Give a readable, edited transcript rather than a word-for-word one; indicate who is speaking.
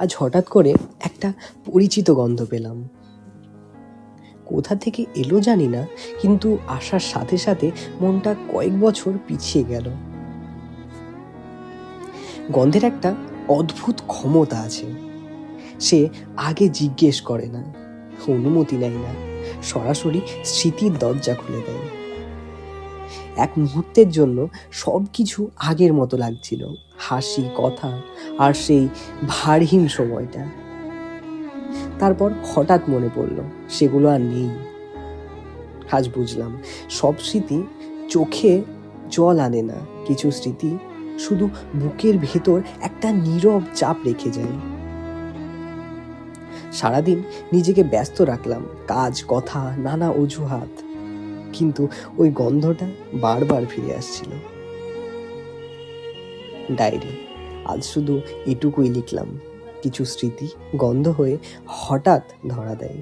Speaker 1: আজ হঠাৎ করে একটা পরিচিত গন্ধ পেলাম। কোথা থেকে এলো জানি না, কিন্তু আসার সাথে সাথে মনটা কয়েক বছর পিছিয়ে গেল। গন্ধের একটা অদ্ভুত ক্ষমতা আছে। সে আগে জিজ্ঞেস করে না, অনুমতি নেয় না, সরাসরি স্মৃতির দরজা খুলে দেয়। এক মুহূর্তের জন্য সব কিছু আগের মতো লাগছিল, হাসি, কথা আর সেই ভারহীন সময়টা। তারপর হঠাৎ মনে পড়ল সেগুলো আর নেই। আজ বুঝলাম সব স্মৃতি চোখে জল আনে না, কিছু স্মৃতি শুধু বুকের ভেতর একটা নীরব চাপ রেখে যায়। সারাদিন নিজেকে ব্যস্ত রাখলাম, কাজ, কথা, নানা অজুহাত, কিন্তু ওই গন্ধটা বারবার ফিরে আসছিল। ডায়েরি। আজ শুধু এটুকুই লিখলাম, কিছু স্মৃতি গন্ধ হয়ে হঠাৎ ধরা দেয়।